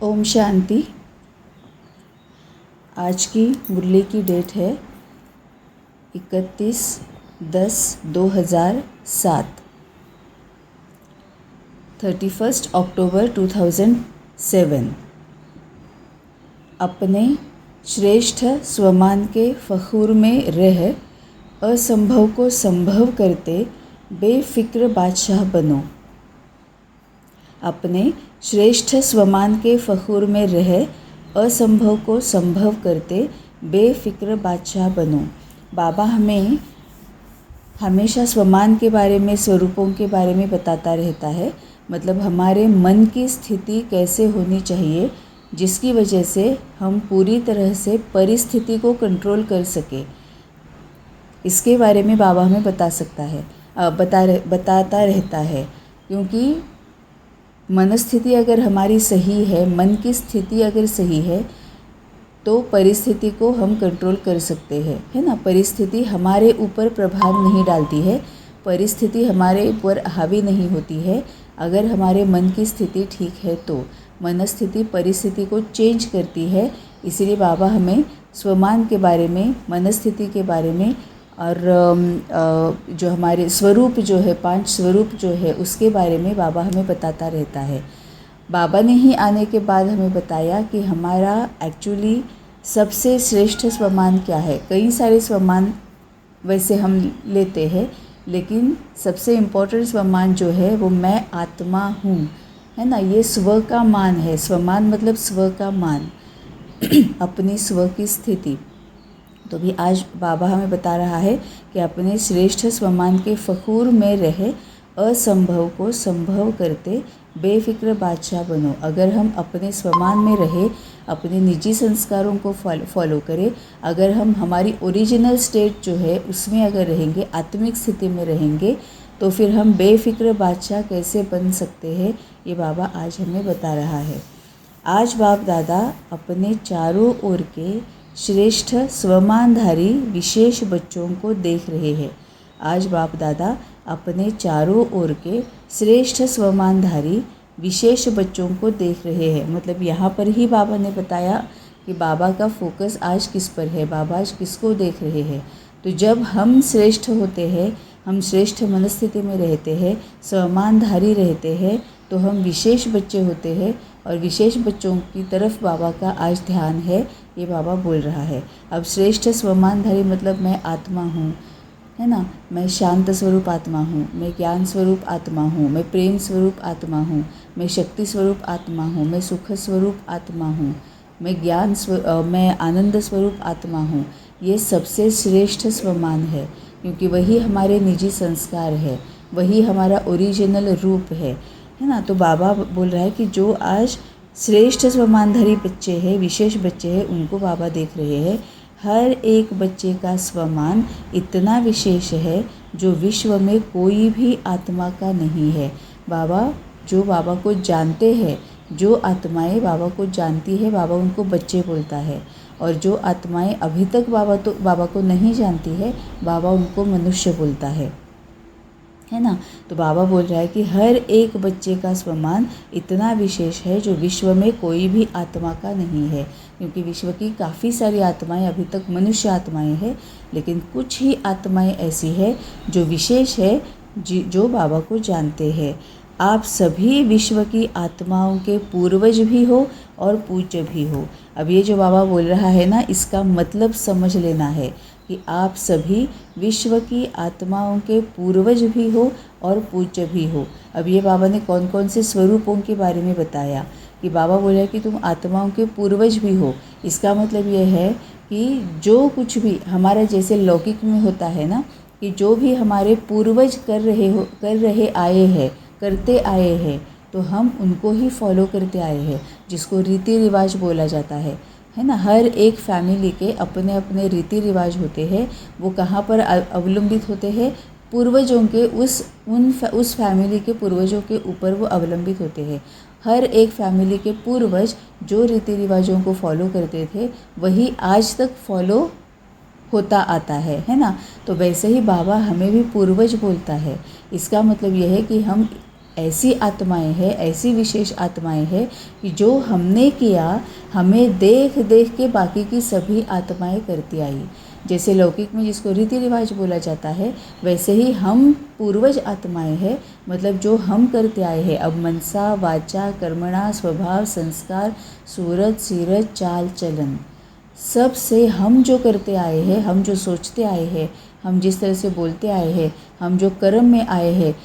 ओम शांति। आज की मुरली की डेट है 31/10/2007, 31 अक्टूबर 2007। अपने श्रेष्ठ स्वमान के फ़खूर में रह असंभव को संभव करते बेफिक्र बादशाह बनो। अपने श्रेष्ठ स्वमान के फ़खूर में रह असंभव को संभव करते बेफिक्र बादशाह बनो। बाबा हमें हमेशा स्वमान के बारे में, स्वरूपों के बारे में बताता रहता है। मतलब हमारे मन की स्थिति कैसे होनी चाहिए, जिसकी वजह से हम पूरी तरह से परिस्थिति को कंट्रोल कर सके। इसके बारे में बाबा हमें बताता रहता है। क्योंकि मनस्थिति अगर हमारी सही है, मन की स्थिति अगर सही है, तो परिस्थिति को हम कंट्रोल कर सकते हैं, है ना। परिस्थिति हमारे ऊपर प्रभाव नहीं डालती है, परिस्थिति हमारे ऊपर हावी नहीं होती है। अगर हमारे मन की स्थिति ठीक है तो मनस्थिति परिस्थिति को चेंज करती है। इसीलिए बाबा हमें स्वमान के बारे में, मनस्थिति के बारे में और जो हमारे स्वरूप जो है, 5 स्वरूप जो है, उसके बारे में बाबा हमें बताता रहता है। बाबा ने ही आने के बाद हमें बताया कि हमारा एक्चुअली सबसे श्रेष्ठ स्वमान क्या है। कई सारे स्वमान वैसे हम लेते हैं, लेकिन सबसे इम्पोर्टेंट स्वमान जो है वो मैं आत्मा हूँ, है ना। ये स्व का मान है। स्वमान मतलब स्व का मान, अपनी स्व की स्थिति। तो भी आज बाबा हमें बता रहा है कि अपने श्रेष्ठ स्वमान के फ़खूर में रहे असंभव को संभव करते बेफिक्र बादशाह बनो। अगर हम अपने स्वमान में रहे, अपने निजी संस्कारों को फॉलो करें, अगर हम हमारी ओरिजिनल स्टेट जो है उसमें अगर रहेंगे, आत्मिक स्थिति में रहेंगे, तो फिर हम बेफिक्र बादशाह कैसे बन सकते हैं, ये बाबा आज हमें बता रहा है। आज बाप दादा अपने चारों ओर के श्रेष्ठ स्वमानधारी विशेष बच्चों को देख रहे हैं। आज बाप दादा अपने चारों ओर के श्रेष्ठ स्वमानधारी विशेष बच्चों को देख रहे हैं। मतलब यहाँ पर ही बाबा ने बताया कि बाबा का फोकस आज किस पर है, बाबा आज किसको देख रहे हैं। तो जब हम श्रेष्ठ होते हैं, हम श्रेष्ठ मनस्थिति में रहते हैं, स्वमानधारी रहते हैं, तो हम विशेष बच्चे होते हैं और विशेष बच्चों की तरफ बाबा का आज ध्यान है, ये बाबा बोल रहा है। अब श्रेष्ठ स्वमानधारी मतलब मैं आत्मा हूँ, है ना। मैं शांत स्वरूप आत्मा हूँ, मैं ज्ञान स्वरूप आत्मा हूँ, मैं प्रेम स्वरूप आत्मा हूँ, मैं शक्ति स्वरूप आत्मा हूँ, मैं सुख स्वरूप आत्मा हूँ, मैं आनंद स्वरूप आत्मा हूँ। ये सबसे श्रेष्ठ स्वमान है, क्योंकि वही हमारे निजी संस्कार है, वही हमारा ओरिजिनल रूप है ना। तो बाबा बोल रहा है कि जो आज श्रेष्ठ स्वमानधारी बच्चे हैं, विशेष बच्चे हैं, उनको बाबा देख रहे हैं। हर एक बच्चे का स्वमान इतना विशेष है जो विश्व में कोई भी आत्मा का नहीं है। बाबा को जानते हैं, जो आत्माएं बाबा को जानती है, बाबा उनको बच्चे बोलता है। और जो आत्माएं अभी तक बाबा को नहीं जानती है, बाबा उनको मनुष्य बोलता है ना। तो बाबा बोल रहा है कि हर एक बच्चे का स्वमान इतना विशेष है जो विश्व में कोई भी आत्मा का नहीं है। क्योंकि विश्व की काफ़ी सारी आत्माएं अभी तक मनुष्य आत्माएं हैं, लेकिन कुछ ही आत्माएं ऐसी है जो विशेष है, जो बाबा को जानते हैं। आप सभी विश्व की आत्माओं के पूर्वज भी हो और पूज्य भी हो। अब ये जो बाबा बोल रहा है ना, इसका मतलब समझ लेना है कि आप सभी विश्व की आत्माओं के पूर्वज भी हो और पूज्य भी हो। अब ये बाबा ने कौन कौन से स्वरूपों के बारे में बताया कि बाबा बोल रहे हैं कि तुम आत्माओं के पूर्वज भी हो। इसका मतलब ये है कि जो कुछ भी हमारा जैसे लौकिक में होता है ना, कि जो भी हमारे पूर्वज करते आए हैं, तो हम उनको ही फॉलो करते आए हैं, जिसको रीति रिवाज बोला जाता है ना। हर एक फैमिली के अपने अपने रीति रिवाज होते हैं। वो कहाँ पर अवलंबित होते हैं? पूर्वजों के उस फैमिली के पूर्वजों के ऊपर वो अवलंबित होते हैं। हर एक फैमिली के पूर्वज जो रीति रिवाजों को फॉलो करते थे, वही आज तक फॉलो होता आता है ना। तो वैसे ही बाबा हमें भी पूर्वज बोलता है। इसका मतलब यह है कि हम ऐसी आत्माएं हैं, ऐसी विशेष आत्माएं हैं कि जो हमने किया हमें देख देख के बाकी की सभी आत्माएं करती आई। जैसे लौकिक में जिसको रीति रिवाज बोला जाता है, वैसे ही हम पूर्वज आत्माएं हैं, मतलब जो हम करते आए हैं। अब मनसा वाचा कर्मणा स्वभाव संस्कार सूरत सीरत चाल चलन, सब से हम जो करते आए हैं, हम जो सोचते आए हैं, हम जिस तरह से बोलते आए हैं, हम जो कर्म में आए हैं,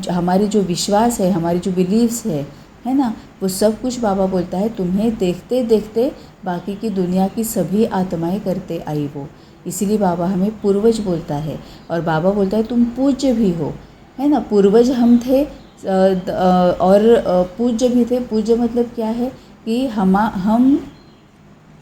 हमारे जो विश्वास है, हमारी जो बिलीव्स है ना, वो सब कुछ बाबा बोलता है तुम्हें देखते देखते बाकी की दुनिया की सभी आत्माएं करते आई वो। इसीलिए बाबा हमें पूर्वज बोलता है। और बाबा बोलता है तुम पूज्य भी हो, है ना। पूर्वज हम थे और पूज्य भी थे। पूज्य मतलब क्या है कि हम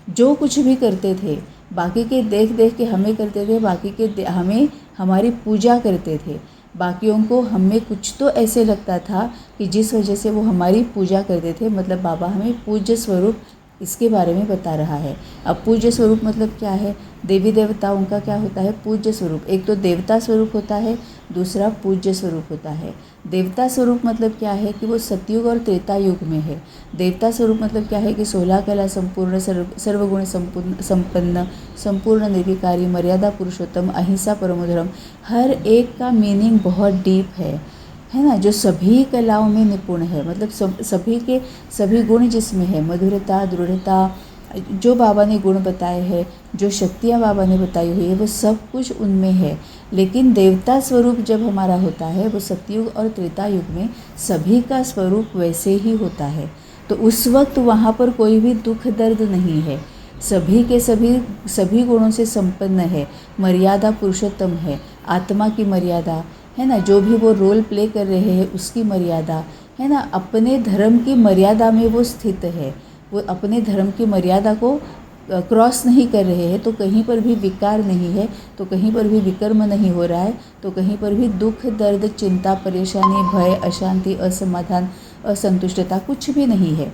जो कुछ भी करते थे बाकी के देख देख के हमें करते थे, बाकी के हमें हमारी पूजा करते थे। बाकियों को हमें कुछ तो ऐसे लगता था कि जिस वजह से वो हमारी पूजा करते थे। मतलब बाबा हमें पूज्य स्वरूप इसके बारे में बता रहा है। अब पूज्य स्वरूप मतलब क्या है? देवी देवताओं का क्या होता है? पूज्य स्वरूप। एक तो देवता स्वरूप होता है, दूसरा पूज्य स्वरूप होता है। देवता स्वरूप मतलब क्या है कि वो सतयुग और त्रेता युग में है। देवता स्वरूप मतलब क्या है कि 16 कला संपूर्ण, सर्वगुण संपन्न, संपूर्ण निर्विकारी, मर्यादा पुरुषोत्तम, अहिंसा परमो धर्म। हर एक का मीनिंग बहुत डीप है ना, जो सभी कलाओं में निपुण है। मतलब सभी के सभी गुण जिसमें है, मधुरता, दृढ़ता, जो बाबा ने गुण बताए हैं, जो शक्तियाँ बाबा ने बताई हुई है, वो सब कुछ उनमें है। लेकिन देवता स्वरूप जब हमारा होता है, वो सतयुग और त्रेता युग में सभी का स्वरूप वैसे ही होता है। तो उस वक्त वहाँ पर कोई भी दुख दर्द नहीं है, सभी के सभी गुणों से संपन्न है, मर्यादा पुरुषोत्तम है, आत्मा की मर्यादा है ना, जो भी वो रोल प्ले कर रहे हैं उसकी मर्यादा है ना, अपने धर्म की मर्यादा में वो स्थित है। वो अपने धर्म की मर्यादा को क्रॉस नहीं कर रहे हैं, तो कहीं पर भी विकार नहीं है, तो कहीं पर भी विकर्म नहीं हो रहा है, तो कहीं पर भी दुख दर्द चिंता परेशानी भय अशांति असमाधान असंतुष्टता कुछ भी नहीं है।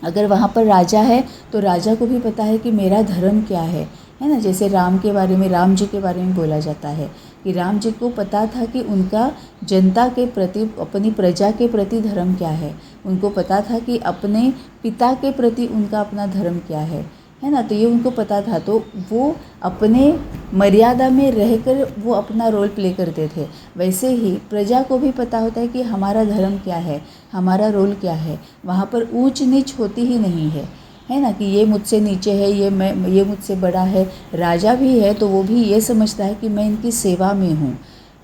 अगर वहाँ पर राजा है तो राजा को भी पता है कि मेरा धर्म क्या है ना। जैसे राम के बारे में, राम जी के बारे में बोला जाता है कि राम जी को पता था कि उनका जनता के प्रति, अपनी प्रजा के प्रति धर्म क्या है। उनको पता था कि अपने पिता के प्रति उनका अपना धर्म क्या है ना। तो ये उनको पता था, तो वो अपने मर्यादा में रहकर वो अपना रोल प्ले करते थे। वैसे ही प्रजा को भी पता होता है कि हमारा धर्म क्या है, हमारा रोल क्या है। वहाँ पर ऊंच नीच होती ही नहीं है ना, कि ये मुझसे नीचे है, ये मुझसे बड़ा है। राजा भी है तो वो भी ये समझता है कि मैं इनकी सेवा में हूँ,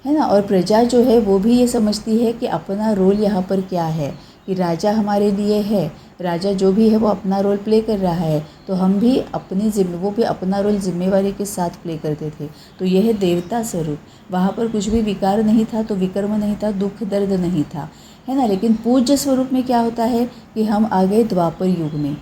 है ना। और प्रजा जो है वो भी ये समझती है कि अपना रोल यहाँ पर क्या है, कि राजा हमारे लिए है, राजा जो भी है वो अपना रोल प्ले कर रहा है, तो हम भी वो भी अपना रोल जिम्मेवारी के साथ प्ले करते थे। तो यह है देवता स्वरूप। वहाँ पर कुछ भी विकार नहीं था, तो विकर्म नहीं था, दुख दर्द नहीं था, है ना। लेकिन पूज्य स्वरूप में क्या होता है कि हम आ गए द्वापर युग में।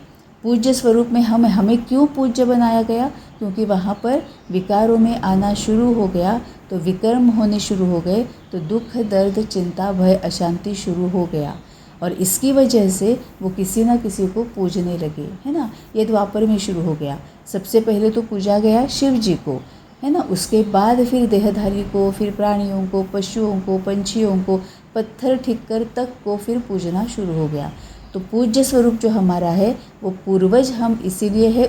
पूज्य स्वरूप में हमें क्यों पूज्य बनाया गया? क्योंकि वहाँ पर विकारों में आना शुरू हो गया, तो विकर्म होने शुरू हो गए, तो दुख दर्द चिंता भय अशांति शुरू हो गया, और इसकी वजह से वो किसी न किसी को पूजने लगे, है ना। ये द्वापर में शुरू हो गया। सबसे पहले तो पूजा गया शिव जी को, है ना। उसके बाद फिर देहधारी को, फिर प्राणियों को, पशुओं को, पंछियों को, पत्थर ठिक्कर तक को फिर पूजना शुरू हो गया। तो पूज्य स्वरूप जो हमारा है वो पूर्वज हम इसीलिए है,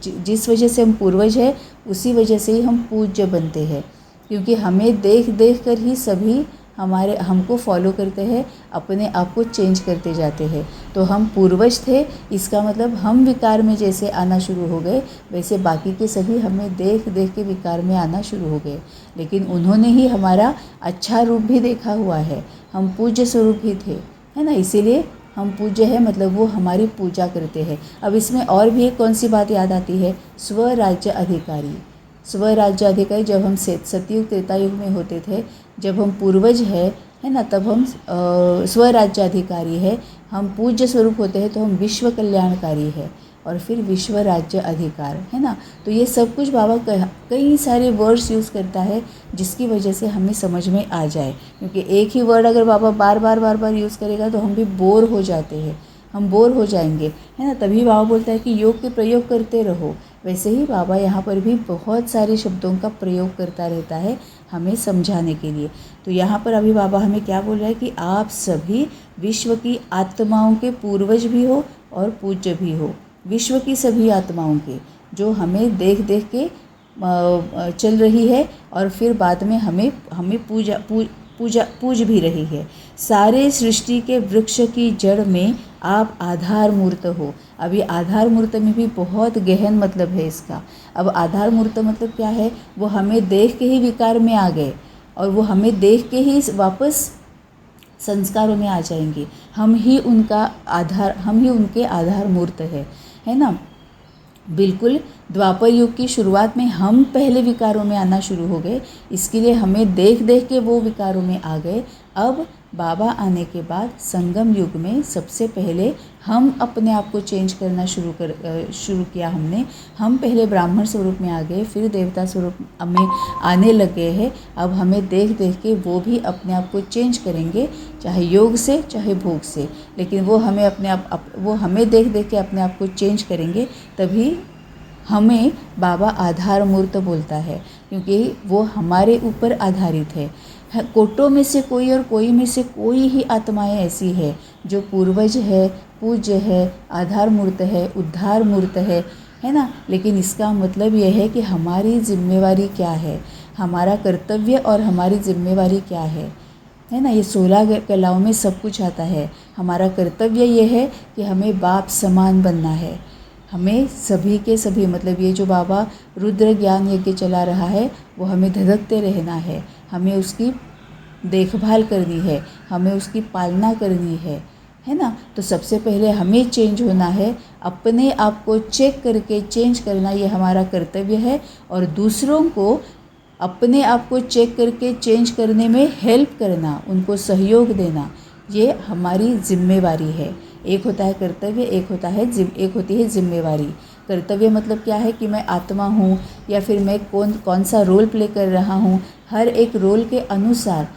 जिस वजह से हम पूर्वज है उसी वजह से ही हम पूज्य बनते हैं। क्योंकि हमें देख देख कर ही सभी हमको फॉलो करते हैं, अपने आप को चेंज करते जाते हैं। तो हम पूर्वज थे, इसका मतलब हम विकार में जैसे आना शुरू हो गए, वैसे बाकी के सभी हमें देख देख के विकार में आना शुरू हो गए। लेकिन उन्होंने ही हमारा अच्छा रूप भी देखा हुआ है, हम पूज्य स्वरूप ही थे, है ना। इसीलिए हम पूज्य है, मतलब वो हमारी पूजा करते हैं। अब इसमें और भी एक कौन सी बात याद आती है? स्वराज्य अधिकारी। स्वराज्य अधिकारी जब हम सतयुग त्रेता युग में होते थे, जब हम पूर्वज है ना, तब हम स्वराज्य अधिकारी है। हम पूज्य स्वरूप होते हैं तो हम विश्व कल्याणकारी है, और फिर विश्व राज्य अधिकार, है ना। तो ये सब कुछ बाबा कई सारे वर्ड्स यूज़ करता है जिसकी वजह से हमें समझ में आ जाए। क्योंकि एक ही वर्ड अगर बाबा बार बार यूज़ करेगा तो हम भी बोर हो जाते हैं, हम बोर हो जाएंगे, है ना। तभी बाबा बोलता है कि योग के प्रयोग करते रहो। वैसे ही बाबा यहाँ पर भी बहुत सारे शब्दों का प्रयोग करता रहता है हमें समझाने के लिए। तो यहाँ पर अभी बाबा हमें क्या बोल रहा है कि आप सभी विश्व की आत्माओं के पूर्वज भी हो और पूज्य भी हो। विश्व की सभी आत्माओं के, जो हमें देख देख के चल रही है और फिर बाद में हमें पूज भी रही है। सारे सृष्टि के वृक्ष की जड़ में आप आधार मूर्त हो। अभी आधार मूर्त में भी बहुत गहन मतलब है इसका। अब आधार मूर्त मतलब क्या है? वो हमें देख के ही विकार में आ गए और वो हमें देख के ही वापस संस्कारों में आ जाएंगे। हम ही उनके आधार मूर्त है ना। बिल्कुल द्वापर युग की शुरुआत में हम पहले विकारों में आना शुरू हो गए, इसके लिए हमें देख देख के वो विकारों में आ गए। अब बाबा आने के बाद संगम युग में सबसे पहले हम अपने आप को चेंज करना शुरू किया हमने। हम पहले ब्राह्मण स्वरूप में आ गए, फिर देवता स्वरूप में आने लगे हैं। अब हमें देख देख के वो भी अपने आप को चेंज करेंगे, चाहे योग से चाहे भोग से, लेकिन वो हमें देख देख के अपने आप को चेंज करेंगे। तभी हमें बाबा आधार मूर्त बोलता है, क्योंकि वो हमारे ऊपर आधारित है। कोटों में से कोई और कोई में से कोई ही आत्माएं ऐसी है जो पूर्वज है, पूज्य है, आधार मूर्त है, उद्धार मूर्त है ना। लेकिन इसका मतलब यह है कि हमारी जिम्मेवारी क्या है, हमारा कर्तव्य और हमारी जिम्मेवारी क्या है ना। ये 16 कलाओं में सब कुछ आता है। हमारा कर्तव्य ये है कि हमें बाप समान बनना है। हमें सभी के सभी, मतलब ये जो बाबा रुद्र ज्ञान यज्ञ चला रहा है वो हमें धधकते रहना है, हमें उसकी देखभाल करनी है, हमें उसकी पालना करनी है ना। तो सबसे पहले हमें चेंज होना है, अपने आप को चेक करके चेंज करना ये हमारा कर्तव्य है। और दूसरों को अपने आप को चेक करके चेंज करने में हेल्प करना, उनको सहयोग देना, ये हमारी जिम्मेवारी है। एक होता है कर्तव्य, एक होती है जिम्मेवारी। कर्तव्य मतलब क्या है कि मैं आत्मा हूँ या फिर मैं कौन सा रोल प्ले कर रहा हूँ। हर एक रोल के अनुसार,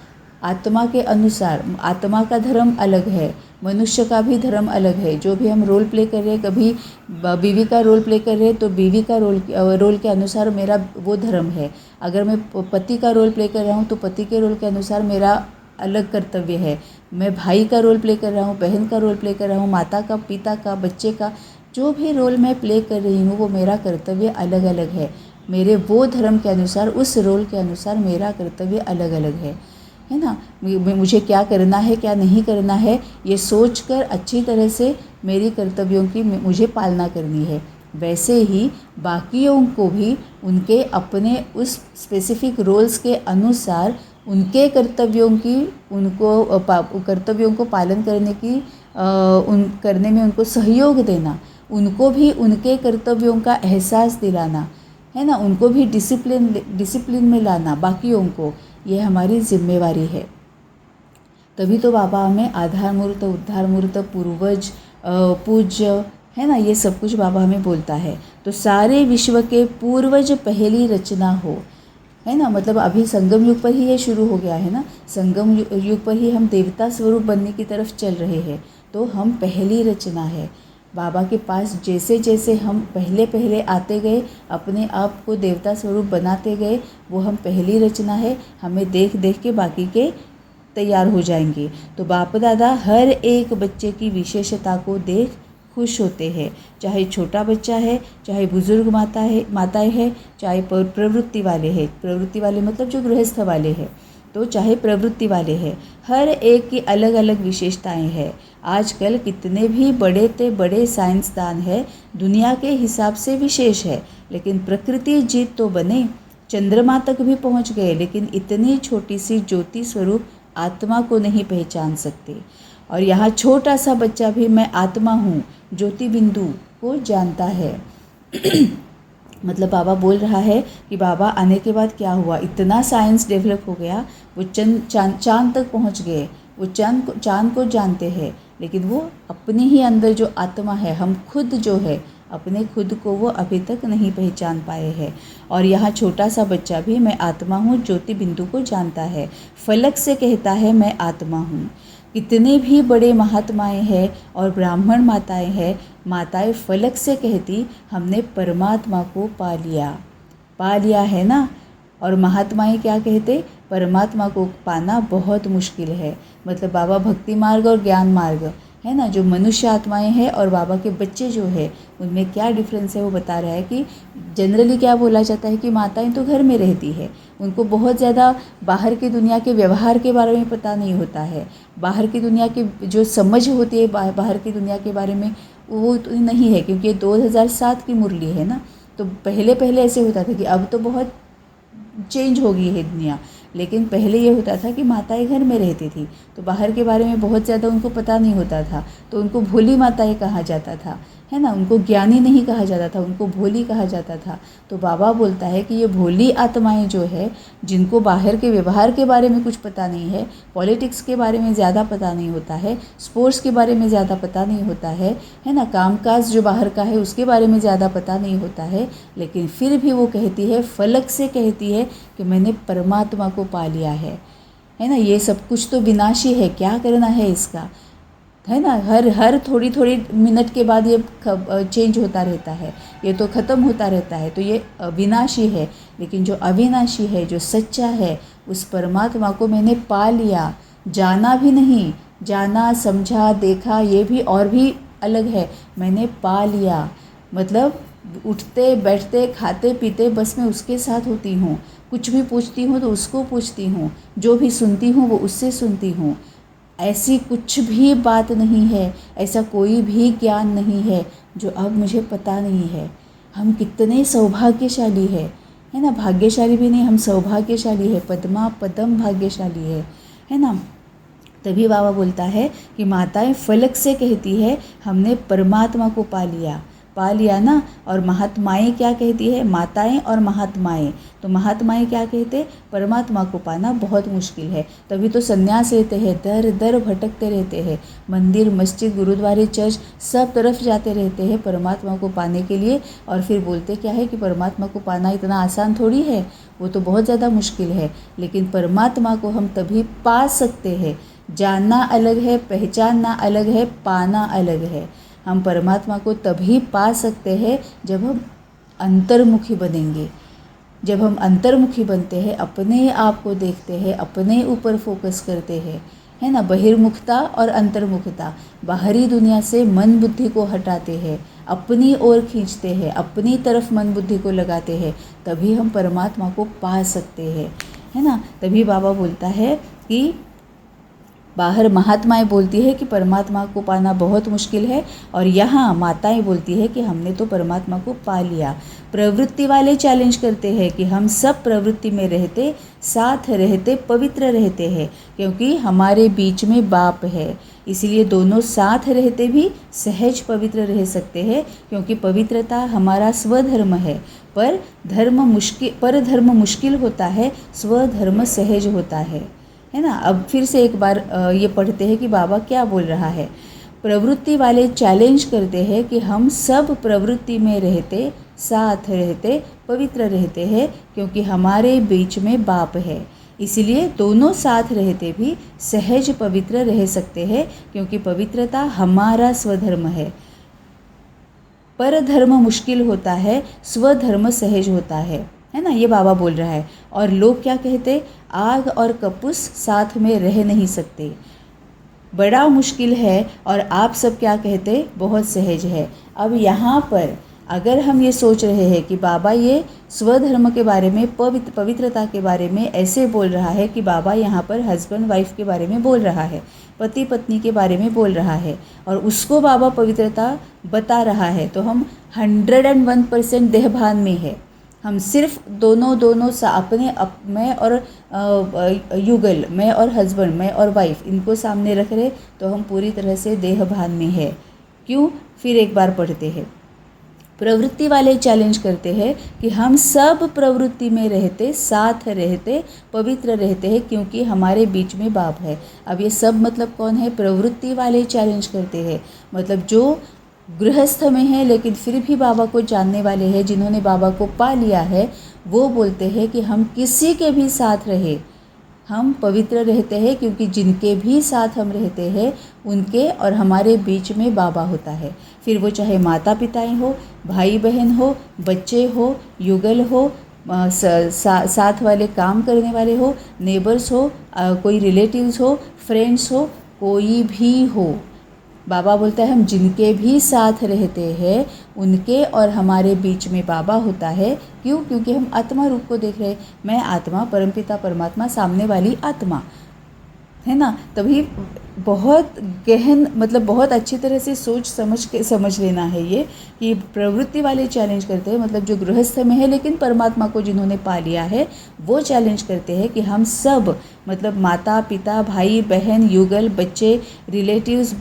आत्मा के अनुसार, आत्मा का धर्म अलग है, मनुष्य का भी धर्म अलग है। जो भी हम रोल प्ले कर रहे हैं, कभी बीवी का रोल प्ले कर रहे हैं तो बीवी का रोल के अनुसार मेरा वो धर्म है। अगर मैं पति का रोल प्ले कर रहा हूँ तो पति के रोल के अनुसार मेरा अलग कर्तव्य है। मैं भाई का रोल प्ले कर रहा हूँ, बहन का रोल प्ले कर रहा हूँ, माता का, पिता का, बच्चे का, जो भी रोल मैं प्ले कर रही हूँ वो मेरा कर्तव्य अलग अलग है। मेरे वो धर्म के अनुसार, उस रोल के अनुसार मेरा कर्तव्य अलग अलग है ना। मुझे क्या करना है, क्या नहीं करना है, ये सोचकर अच्छी तरह से मेरी कर्तव्यों की मुझे पालना करनी है। वैसे ही बाकियों को भी उनके अपने उस स्पेसिफिक रोल्स के अनुसार उनके कर्तव्यों को पालन करने में उनको सहयोग देना, उनको भी उनके कर्तव्यों का एहसास दिलाना, है ना। उनको भी डिसिप्लिन में लाना बाकियों को, ये हमारी जिम्मेवारी है। तभी तो बाबा हमें आधार मूर्त, उद्धार मूर्त, पूर्वज, पूज्य, है ना, ये सब कुछ बाबा हमें बोलता है। तो सारे विश्व के पूर्वज पहली रचना हो, है ना। मतलब अभी संगम युग पर ही ये शुरू हो गया है ना। संगम युग पर ही हम देवता स्वरूप बनने की तरफ चल रहे हैं। तो हम पहली रचना है। बाबा के पास जैसे जैसे हम पहले आते गए, अपने आप को देवता स्वरूप बनाते गए, वो हम पहली रचना है। हमें देख देख के बाकी के तैयार हो जाएंगे। तो बाप दादा हर एक बच्चे की विशेषता को देख खुश होते हैं। चाहे छोटा बच्चा है, चाहे बुजुर्ग माताएं हैं, चाहे प्रवृत्ति वाले हैं, प्रवृत्ति वाले मतलब जो गृहस्थ वाले हैं, तो चाहे प्रवृत्ति वाले हैं, हर एक की अलग अलग विशेषताएं हैं। आजकल कितने भी बड़े साइंसदान है, दुनिया के हिसाब से विशेष है, लेकिन प्रकृति जीत तो बने, चंद्रमा तक भी पहुंच गए, लेकिन इतनी छोटी सी ज्योति स्वरूप आत्मा को नहीं पहचान सकते। और यहाँ छोटा सा बच्चा भी मैं आत्मा हूँ, ज्योति बिंदु को जानता है। मतलब बाबा बोल रहा है कि बाबा आने के बाद क्या हुआ, इतना साइंस डेवलप हो गया, वो चांद तक पहुँच गए, वो चांद को जानते हैं, लेकिन वो अपने ही अंदर जो आत्मा है, हम खुद जो है, अपने खुद को वो अभी तक नहीं पहचान पाए हैं। और यहाँ छोटा सा बच्चा भी मैं आत्मा हूँ ज्योति बिंदु को जानता है, फलक से कहता है मैं आत्मा हूँ। कितने भी बड़े महात्माएं हैं और ब्राह्मण माताएं हैं, माताएं फलक से कहती हमने परमात्मा को पा लिया है ना। और महात्माएं क्या कहते, परमात्मा को पाना बहुत मुश्किल है। मतलब बाबा भक्ति मार्ग और ज्ञान मार्ग है ना, जो मनुष्य आत्माएं हैं और बाबा के बच्चे जो है उनमें क्या डिफरेंस है वो बता रहा है कि जनरली क्या बोला जाता है कि माताएं तो घर में रहती है, उनको बहुत ज़्यादा बाहर की दुनिया के व्यवहार के बारे में पता नहीं होता है, बाहर की दुनिया की जो समझ होती है बाहर की दुनिया के बारे में वो तो नहीं है, क्योंकि ये 2007 की मुरली है ना। तो पहले पहले ऐसे होता था कि अब तो बहुत चेंज हो गई है दुनिया, लेकिन पहले ये होता था कि माताएं घर में रहती थी तो बाहर के बारे में बहुत ज़्यादा उनको पता नहीं होता था, तो उनको भोली माताएं कहा जाता था, है ना। उनको ज्ञानी नहीं कहा जाता था, उनको भोली कहा जाता था। तो बाबा बोलता है कि ये भोली आत्माएं जो है, जिनको बाहर के व्यवहार के बारे में कुछ पता नहीं है, पॉलिटिक्स के बारे में ज़्यादा पता नहीं होता है, स्पोर्ट्स के बारे में ज़्यादा पता नहीं होता है ना, कामकाज जो बाहर का है उसके बारे में ज़्यादा पता नहीं होता है, लेकिन फिर भी वो कहती है, फलक से कहती है कि मैंने परमात्मा को पा लिया है ना। ये सब कुछ तो विनाशी है, क्या करना है इसका, है ना। हर थोड़ी थोड़ी मिनट के बाद ये चेंज होता रहता है, ये तो ख़त्म होता रहता है, तो ये विनाशी है। लेकिन जो अविनाशी है, जो सच्चा है, उस परमात्मा को मैंने पा लिया। जाना भी नहीं, जाना, समझा, देखा ये भी और भी अलग है, मैंने पा लिया। मतलब उठते बैठते खाते पीते बस मैं उसके साथ होती हूँ, कुछ भी पूछती हूँ तो उसको पूछती हूँ, जो भी सुनती हूँ वो उससे सुनती हूँ। ऐसी कुछ भी बात नहीं है, ऐसा कोई भी ज्ञान नहीं है जो अब मुझे पता नहीं है। हम कितने सौभाग्यशाली है ना, भाग्यशाली भी नहीं, हम सौभाग्यशाली है, पद्मा पदम भाग्यशाली है ना। तभी बाबा बोलता है कि माताएं फलक से कहती है हमने परमात्मा को पा लिया ना। और महात्माएं क्या कहती है, माताएं और महात्माएं, तो महात्माएं क्या कहते, परमात्मा को पाना बहुत मुश्किल है, तभी तो संन्यास लेते हैं, दर दर भटकते रहते हैं, मंदिर मस्जिद गुरुद्वारे चर्च सब तरफ जाते रहते हैं परमात्मा को पाने के लिए। और फिर बोलते क्या है कि परमात्मा को पाना इतना आसान थोड़ी है, वो तो बहुत ज़्यादा मुश्किल है। लेकिन परमात्मा को हम तभी पा सकते हैं। जानना अलग है, पहचानना अलग है, पाना अलग है। हम परमात्मा को तभी पा सकते हैं जब हम अंतर्मुखी बनेंगे। जब हम अंतर्मुखी बनते हैं, अपने आप को देखते हैं, अपने ऊपर फोकस करते हैं, है ना। बहिर्मुखता और अंतर्मुखता, बाहरी दुनिया से मन बुद्धि को हटाते हैं, अपनी ओर खींचते हैं, अपनी तरफ मन बुद्धि को लगाते हैं, तभी हम परमात्मा को पा सकते हैं, है ना। तभी बाबा बोलता है कि बाहर महात्माएं बोलती है कि परमात्मा को पाना बहुत मुश्किल है, और यहाँ माताएं बोलती है कि हमने तो परमात्मा को पा लिया। प्रवृत्ति वाले चैलेंज करते हैं कि हम सब प्रवृत्ति में रहते, साथ रहते, पवित्र रहते हैं, क्योंकि हमारे बीच में बाप है, इसलिए दोनों साथ रहते भी सहज पवित्र रह सकते हैं, क्योंकि पवित्रता हमारा स्वधर्म है। पर धर्म मुश्किल होता है, स्वधर्म सहज होता है ना। अब फिर से एक बार ये पढ़ते हैं कि बाबा क्या बोल रहा है। प्रवृत्ति वाले चैलेंज करते हैं कि हम सब प्रवृत्ति में रहते, साथ रहते, पवित्र रहते हैं, क्योंकि हमारे बीच में बाप है, इसलिए दोनों साथ रहते भी सहज पवित्र रह सकते हैं, क्योंकि पवित्रता हमारा स्वधर्म है। पर धर्म मुश्किल होता है, स्वधर्म सहज होता है ना, ये बाबा बोल रहा है। और लोग क्या कहते, आग और कपूस साथ में रह नहीं सकते, बड़ा मुश्किल है, और आप सब क्या कहते, बहुत सहज है। अब यहाँ पर अगर हम ये सोच रहे हैं कि बाबा ये स्वधर्म के बारे में, पवित्रता के बारे में ऐसे बोल रहा है कि बाबा यहाँ पर हस्बैंड वाइफ के बारे में बोल रहा है, पति पत्नी के बारे में बोल रहा है, और उसको बाबा पवित्रता बता रहा है, तो हम 101% देहभान में है। हम सिर्फ दोनों अपने मैं और युगल, मैं और हस्बैंड, मैं और वाइफ, इनको सामने रख रहे, तो हम पूरी तरह से देहभान में है। क्यों? फिर एक बार पढ़ते हैं। प्रवृत्ति वाले चैलेंज करते हैं कि हम सब प्रवृत्ति में रहते, साथ रहते, पवित्र रहते हैं, क्योंकि हमारे बीच में बाप है। अब ये सब मतलब कौन है? प्रवृत्ति वाले चैलेंज करते हैं, मतलब जो गृहस्थ में है लेकिन फिर भी बाबा को जानने वाले हैं, जिन्होंने बाबा को पा लिया है, वो बोलते हैं कि हम किसी के भी साथ रहे, हम पवित्र रहते हैं क्योंकि जिनके भी साथ हम रहते हैं उनके और हमारे बीच में बाबा होता है। फिर वो चाहे माता पिताएं हो, भाई बहन हो, बच्चे हो, युगल हो, साथ वाले काम करने वाले हो, नेबर्स हो, कोई रिलेटिव्स हो, फ्रेंड्स हो, कोई भी हो। बाबा बोलता है हम जिनके भी साथ रहते हैं उनके और हमारे बीच में बाबा होता है। क्यों? क्योंकि हम आत्मा रूप को देख रहे हैं। मैं आत्मा, परमपिता परमात्मा, सामने वाली आत्मा, है ना। तभी बहुत गहन मतलब बहुत अच्छी तरह से सोच समझ लेना है ये कि प्रवृत्ति वाले चैलेंज करते हैं, मतलब जो गृहस्थ में है लेकिन परमात्मा को जिन्होंने पा लिया है वो चैलेंज करते हैं कि हम सब मतलब माता पिता, भाई बहन, युगल, बच्चे, रिलेटिव्स,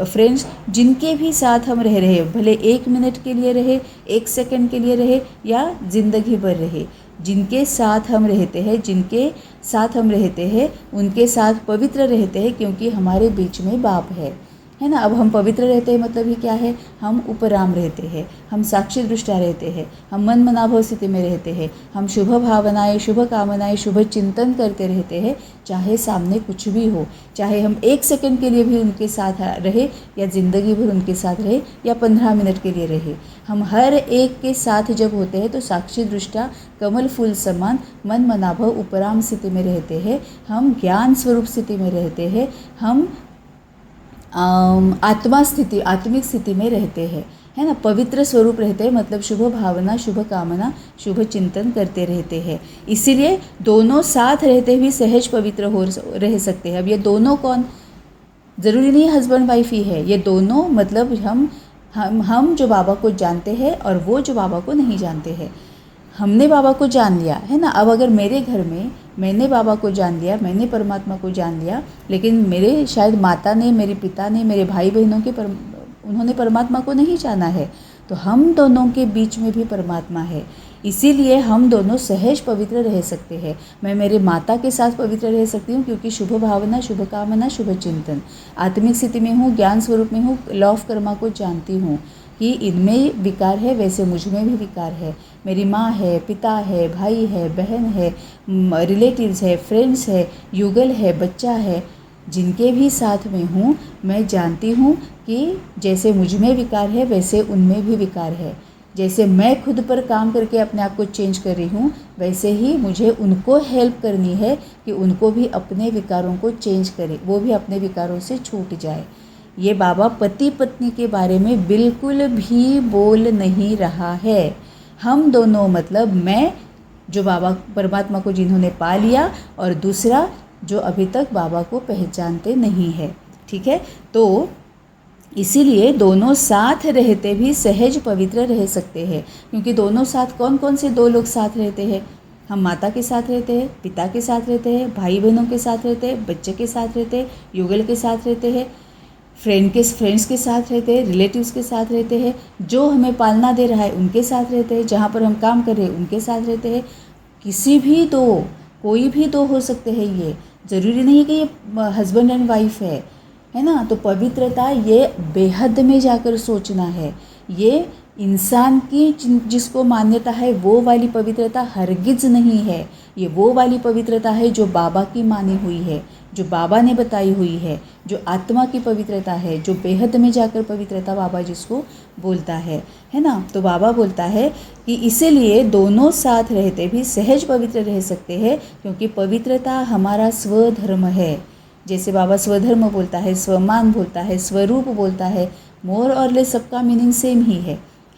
फ्रेंड्स, जिनके भी साथ हम रह रहे, भले 1 मिनट के लिए रहे, 1 सेकंड के लिए रहे या ज़िंदगी भर रहे, जिनके साथ हम रहते हैं, जिनके साथ हम रहते हैं उनके साथ पवित्र रहते हैं क्योंकि हमारे बीच में बाप है ना। अब हम पवित्र रहते हैं मतलब ही क्या है? हम उपराम रहते हैं, हम साक्षी दृष्टा रहते हैं, हम मन मनाभव स्थिति में रहते हैं, हम शुभ भावनाएं, शुभ कामनाएं, शुभ चिंतन करते रहते हैं, चाहे सामने कुछ भी हो, चाहे हम 1 सेकंड के लिए भी उनके साथ रहे या ज़िंदगी भर उनके साथ रहे या 15 मिनट के लिए रहे, हम हर एक के साथ जब होते हैं तो साक्षी दृष्टा कमल फूल समान मन मनाभव उपराम स्थिति में रहते हैं, हम ज्ञान स्वरूप स्थिति में रहते हैं, हम आत्मा स्थिति, आत्मिक स्थिति में रहते हैं, है ना। पवित्र स्वरूप रहते हैं मतलब शुभ भावना, शुभ कामना, शुभ चिंतन करते रहते हैं। इसीलिए दोनों साथ रहते हुए सहज पवित्र रह सकते हैं। अब ये दोनों कौन? ज़रूरी नहीं हस्बैंड वाइफ ही है, ये दोनों मतलब हम जो बाबा को जानते हैं और वो जो बाबा को नहीं जानते हैं। हमने बाबा को जान लिया है ना। अब अगर मेरे घर में मैंने बाबा को जान लिया, मैंने परमात्मा को जान लिया, लेकिन मेरे शायद माता ने, मेरे पिता ने, मेरे भाई बहनों के उन्होंने परमात्मा को नहीं जाना है, तो हम दोनों के बीच में भी परमात्मा है। इसीलिए हम दोनों सहज पवित्र रह सकते हैं। मैं मेरे माता के साथ पवित्र रह सकती हूँ क्योंकि शुभ भावना, शुभ कामना, शुभ चिंतन, आत्मिक स्थिति में हूँ, ज्ञान स्वरूप में हूँ, लॉ ऑफ कर्मा को जानती हूँ कि इनमें विकार है वैसे मुझ में भी विकार है। मेरी माँ है, पिता है, भाई है, बहन है, रिलेटिव्स है, फ्रेंड्स है, युगल है, बच्चा है, जिनके भी साथ में हूँ मैं जानती हूँ कि जैसे मुझ में विकार है वैसे उनमें भी विकार है। जैसे मैं खुद पर काम करके अपने आप को चेंज कर रही हूँ वैसे ही मुझे उनको हेल्प करनी है कि उनको भी अपने विकारों को चेंज करें, वो भी अपने विकारों से छूट जाए। ये बाबा पति पत्नी के बारे में बिल्कुल भी बोल नहीं रहा है। हम दोनों मतलब मैं जो बाबा परमात्मा को जिन्होंने पा लिया और दूसरा जो अभी तक बाबा को पहचानते नहीं है, ठीक है। तो इसीलिए दोनों साथ रहते भी सहज पवित्र रह सकते हैं क्योंकि दोनों साथ कौन कौन से 2 लोग साथ रहते हैं? हम माता के साथ रहते हैं, पिता के साथ रहते हैं, भाई बहनों के साथ रहते हैं, बच्चे के साथ रहते हैं, युगल के साथ रहते हैं, फ्रेंड्स के साथ रहते हैं, रिलेटिव्स के साथ रहते हैं, जो हमें पालना दे रहा है उनके साथ रहते हैं, जहाँ पर हम काम कर रहे हैं उनके साथ रहते हैं। किसी भी 2, कोई भी 2 हो सकते हैं। ये ज़रूरी नहीं कि ये हस्बैंड एंड वाइफ है ना। तो पवित्रता ये बेहद में जाकर सोचना है। ये इंसान की जिसको मान्यता है वो वाली पवित्रता हरगिज़ नहीं है। ये वो वाली पवित्रता है जो बाबा की मानी हुई है, जो बाबा ने बताई हुई है, जो आत्मा की पवित्रता है, जो बेहद में जाकर पवित्रता बाबा जिसको बोलता है ना। तो बाबा बोलता है कि इसीलिए दोनों साथ रहते भी सहज पवित्र रह सकते हैं क्योंकि पवित्रता हमारा स्वधर्म है। जैसे बाबा स्वधर्म बोलता है, स्वमान बोलता है, स्वरूप बोलता है, मोर और लेस सबका मीनिंग सेम ही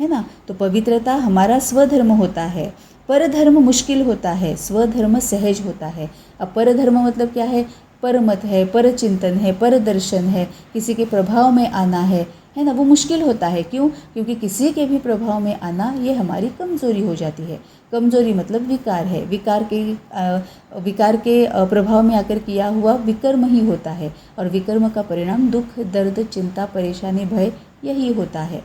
है ना। तो पवित्रता हमारा स्वधर्म होता है। परधर्म मुश्किल होता है, स्वधर्म सहज होता है। अब परधर्म मतलब क्या है? परमत है, पर चिंतन है, पर दर्शन है, किसी के प्रभाव में आना है ना। वो मुश्किल होता है। क्यों? क्योंकि किसी के भी प्रभाव में आना ये हमारी कमज़ोरी हो जाती है। कमज़ोरी मतलब विकार है। विकार के प्रभाव में आकर किया हुआ विकर्म ही होता है और विकर्म का परिणाम दुख, दर्द, चिंता, परेशानी, भय यही होता है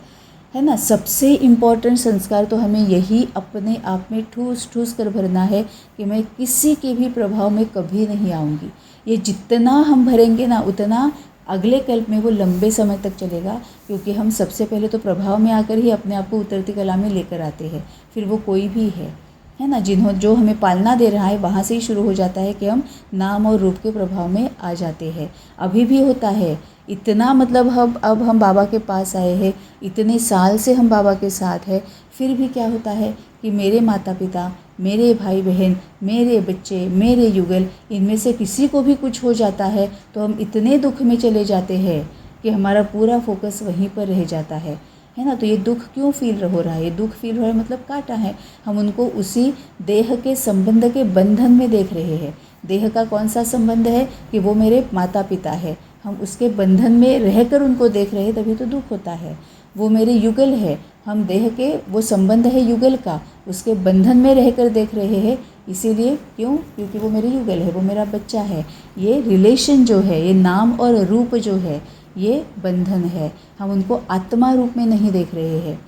ना। सबसे इम्पॉर्टेंट संस्कार तो हमें यही अपने आप में ठूस ठूस कर भरना है कि मैं किसी के भी प्रभाव में कभी नहीं आऊँगी। ये जितना हम भरेंगे ना उतना अगले कल्प में वो लंबे समय तक चलेगा क्योंकि हम सबसे पहले तो प्रभाव में आकर ही अपने आप को उतरती कला में लेकर आते हैं। फिर वो कोई भी है है ना, जो हमें पालना दे रहा है, वहाँ से ही शुरू हो जाता है कि हम नाम और रूप के प्रभाव में आ जाते हैं। अभी भी होता है इतना, मतलब अब हम बाबा के पास आए हैं, इतने साल से हम बाबा के साथ हैं, फिर भी क्या होता है कि मेरे माता पिता, मेरे भाई बहन, मेरे बच्चे, मेरे युगल, इनमें से किसी को भी कुछ हो जाता है तो हम इतने दुख में चले जाते हैं कि हमारा पूरा फोकस वहीं पर रह जाता है ना। तो ये दुख क्यों फील हो रहा है? ये दुख फील हो रहा है मतलब काटा है, हम उनको उसी देह के संबंध के बंधन में देख रहे हैं। देह का कौन सा संबंध है कि वो मेरे माता पिता है, हम उसके बंधन में रहकर उनको देख रहे हैं, तभी तो दुख होता है। वो मेरे युगल है, हम देह के, वो संबंध है युगल का, उसके बंधन में रहकर देख रहे हैं, इसीलिए क्यों? क्योंकि वो मेरे युगल है, वो मेरा बच्चा है। ये रिलेशन जो है, ये नाम और रूप जो है, ये बंधन है, हम उनको आत्मा रूप में नहीं देख रहे हैं।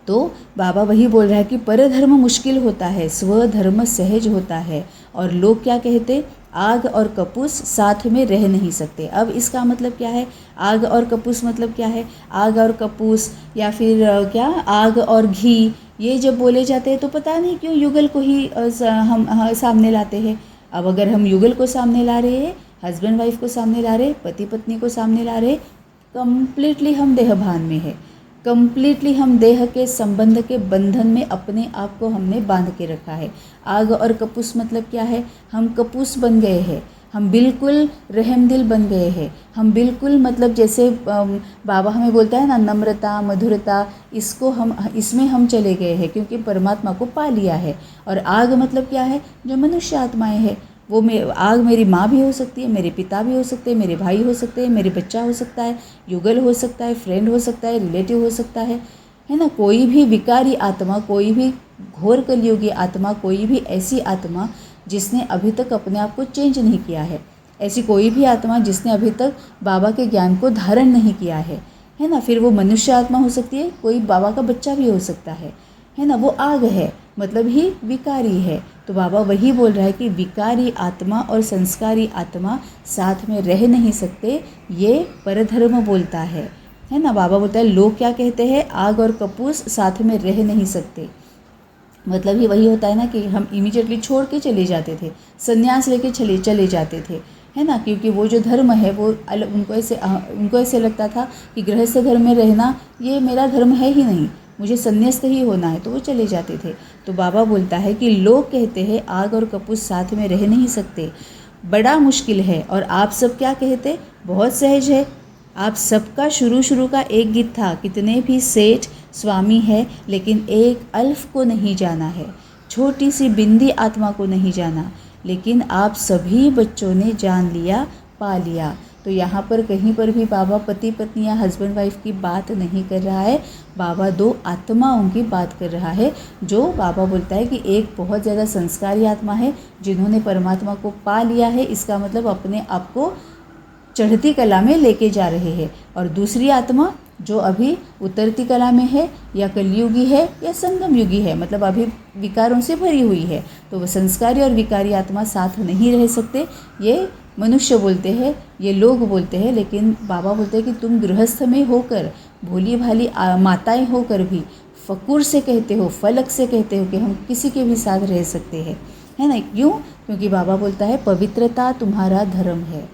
तो बाबा वही बोल रहा है कि परधर्म मुश्किल होता है, स्वधर्म सहज होता है। और लोग क्या कहते? आग और कपूस साथ में रह नहीं सकते। अब इसका मतलब क्या है? आग और कपूस मतलब क्या है? आग और कपूस या फिर क्या, आग और घी, ये जब बोले जाते हैं तो पता नहीं क्यों युगल को ही हम सामने लाते हैं। अब अगर हम युगल को सामने ला रहे हैं, हस्बैंड वाइफ को सामने ला रहे, पति पत्नी को सामने ला रहे, कंप्लीटली हम देह भान में है, कंप्लीटली हम देह के संबंध के बंधन में अपने आप को हमने बांध के रखा है। आग और कपूस मतलब क्या है? हम कपूस बन गए हैं, हम बिल्कुल रहमदिल बन गए हैं, हम बिल्कुल, मतलब जैसे बाबा हमें बोलता है ना, नम्रता मधुरता, इसमें हम चले गए हैं क्योंकि परमात्मा को पा लिया है। और आग मतलब क्या है? जो मनुष्य आत्माएं हैं, वो आग मेरी माँ भी हो सकती है, मेरे पिता भी हो सकते हैं, मेरे भाई हो सकते हैं, मेरे बच्चा हो सकता है, युगल हो सकता है, फ्रेंड हो सकता है, रिलेटिव हो सकता है ना। कोई भी विकारी आत्मा, कोई भी घोर कलयुगी आत्मा, कोई भी ऐसी आत्मा जिसने अभी तक अपने आप को चेंज नहीं किया है, ऐसी कोई भी आत्मा जिसने अभी तक बाबा के ज्ञान को धारण नहीं किया है ना। फिर वो मनुष्य आत्मा हो सकती है, कोई बाबा का बच्चा भी हो सकता है ना। वो आग है, मतलब ही विकारी है। तो बाबा वही बोल रहा है कि विकारी आत्मा और संस्कारी आत्मा साथ में रह नहीं सकते, ये परधर्म बोलता है ना। बाबा बोलता है लोग क्या कहते हैं? आग और कपूस साथ में रह नहीं सकते, मतलब ही वही होता है ना कि हम इमीडिएटली छोड़ के चले जाते थे, संन्यास लेके चले जाते थे, है ना। क्योंकि वो जो धर्म है वो उनको ऐसे लगता था कि गृहस्थ धर्म में रहना ये मेरा धर्म है ही नहीं, मुझे संन्यास्त ही होना है, तो वो चले जाते थे। तो बाबा बोलता है कि लोग कहते हैं आग और कपूस साथ में रह नहीं सकते, बड़ा मुश्किल है। और आप सब क्या कहते? बहुत सहज है। आप सबका शुरू का एक गीत था, कितने भी सेठ स्वामी है लेकिन एक अल्फ को नहीं जाना है, छोटी सी बिंदी आत्मा को नहीं जाना, लेकिन आप सभी बच्चों ने जान लिया, पा लिया। तो यहाँ पर कहीं पर भी बाबा पति पत्नी या हस्बैंड वाइफ की बात नहीं कर रहा है, बाबा दो आत्माओं की बात कर रहा है। जो बाबा बोलता है कि एक बहुत ज़्यादा संस्कारी आत्मा है जिन्होंने परमात्मा को पा लिया है, इसका मतलब अपने आप को चढ़ती कला में लेके जा रहे हैं, और दूसरी आत्मा जो अभी उतरती कला में है या कलयुगी है या संगम युगी है, मतलब अभी विकारों से भरी हुई है। तो वो संस्कारी और विकारी आत्मा साथ नहीं रह सकते, ये मनुष्य बोलते हैं, ये लोग बोलते हैं। लेकिन बाबा बोलते हैं कि तुम गृहस्थ में होकर, भोली भाली माताएं होकर भी फ़कूर से कहते हो, फलक से कहते हो कि हम किसी के भी साथ रह सकते हैं, है ना। क्यों? क्योंकि बाबा बोलता है पवित्रता तुम्हारा धर्म है,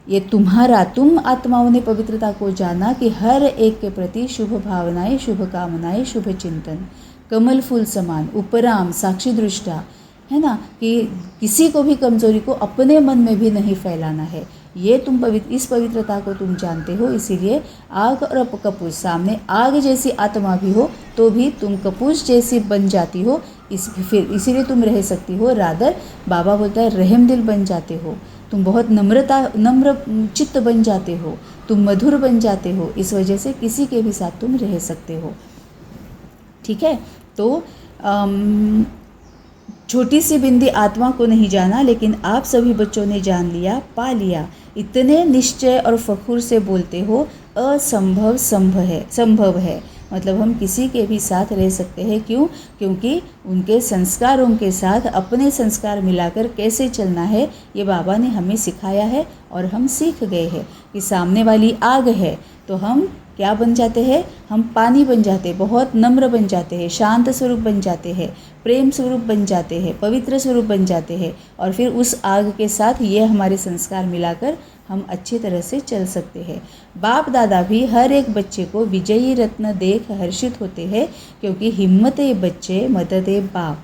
ये तुम आत्माओं ने पवित्रता को जाना कि हर एक के प्रति शुभ भावनाएं, शुभ कामनाएं, शुभ चिंतन, कमल फूल समान, उपराम, साक्षी दृष्टा, है ना, कि किसी को भी कमजोरी को अपने मन में भी नहीं फैलाना है। ये तुम इस पवित्रता को तुम जानते हो, इसीलिए आग और कपूस, सामने आग जैसी आत्मा भी हो तो भी तुम कपूस जैसी बन जाती हो, इसीलिए तुम रह सकती हो। रादर बाबा बोलता है रहमदिल बन जाते हो, तुम बहुत नम्र चित्त बन जाते हो, तुम मधुर बन जाते हो, इस वजह से किसी के भी साथ तुम रह सकते हो। ठीक है। तो छोटी सी बिंदी आत्मा को नहीं जाना, लेकिन आप सभी बच्चों ने जान लिया, पा लिया, इतने निश्चय और फखुर से बोलते हो असंभव संभव है, मतलब हम किसी के भी साथ रह सकते हैं। क्यों? क्योंकि उनके संस्कारों के साथ अपने संस्कार मिलाकर कैसे चलना है ये बाबा ने हमें सिखाया है, और हम सीख गए हैं कि सामने वाली आग है तो हम क्या बन जाते हैं? हम पानी बन जाते हैं, बहुत नम्र बन जाते हैं, शांत स्वरूप बन जाते हैं, प्रेम स्वरूप बन जाते हैं, पवित्र स्वरूप बन जाते हैं। और फिर उस आग के साथ ये हमारे संस्कार मिलाकर हम अच्छी तरह से चल सकते हैं। बाप दादा भी हर एक बच्चे को विजयी रत्न देख हर्षित होते हैं, क्योंकि हिम्मते बच्चे मददे बाप।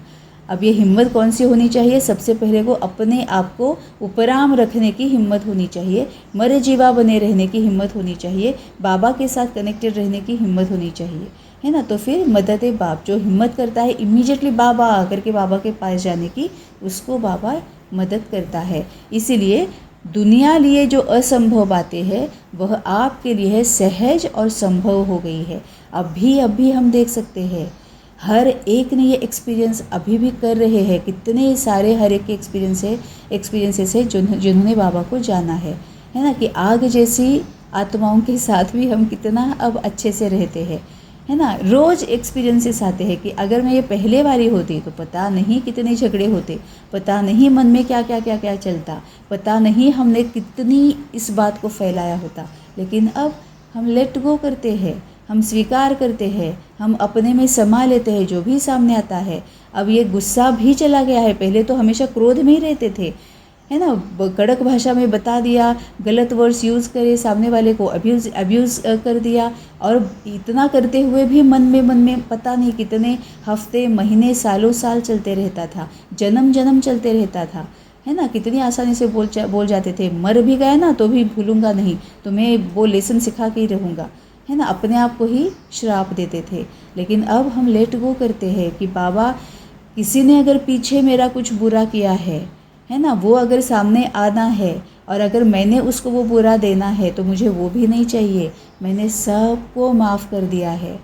अब ये हिम्मत कौन सी होनी चाहिए? सबसे पहले को अपने आप को उपराम रखने की हिम्मत होनी चाहिए, मर जीवा बने रहने की हिम्मत होनी चाहिए, बाबा के साथ कनेक्टेड रहने की हिम्मत होनी चाहिए, है ना। तो फिर मदद बाप, जो हिम्मत करता है इमीडिएटली बाबा आकर के बाबा के पास जाने की, उसको बाबा मदद करता है। इसीलिए दुनिया लिए जो असंभव बातें हैं वह आपके लिए सहज और संभव हो गई है। अभी हम देख सकते हैं, हर एक ने ये एक्सपीरियंस अभी भी कर रहे हैं। कितने सारे हर एक के एक्सपीरियंसेस है जिन्होंने बाबा को जाना है ना। कि आग जैसी आत्माओं के साथ भी हम कितना अब अच्छे से रहते हैं, है ना। रोज़ एक्सपीरियंसेस आते हैं कि अगर मैं ये पहले वाली होती तो पता नहीं कितने झगड़े होते, पता नहीं मन में क्या क्या चलता, पता नहीं हमने कितनी इस बात को फैलाया होता। लेकिन अब हम लेट गो करते हैं, हम स्वीकार करते हैं, हम अपने में समा लेते हैं जो भी सामने आता है। अब ये गुस्सा भी चला गया है। पहले तो हमेशा क्रोध में ही रहते थे, है ना। कड़क भाषा में बता दिया, गलत वर्ड्स यूज़ करे, सामने वाले को अब्यूज़ कर दिया। और इतना करते हुए भी मन में पता नहीं कितने हफ्ते, महीने, सालों साल चलते रहता था, जन्म चलते रहता था, है ना। कितनी आसानी से बोल जाते थे, मर भी गया ना तो भी भूलूंगा नहीं, तो मैं वो लेसन सिखा के ही रहूँगा, है ना। अपने आप को ही श्राप देते थे। लेकिन अब हम लेट गो करते हैं कि बाबा, किसी ने अगर पीछे मेरा कुछ बुरा किया है ना, वो अगर सामने आना है और अगर मैंने उसको वो बुरा देना है तो मुझे वो भी नहीं चाहिए। मैंने सबको माफ़ कर दिया है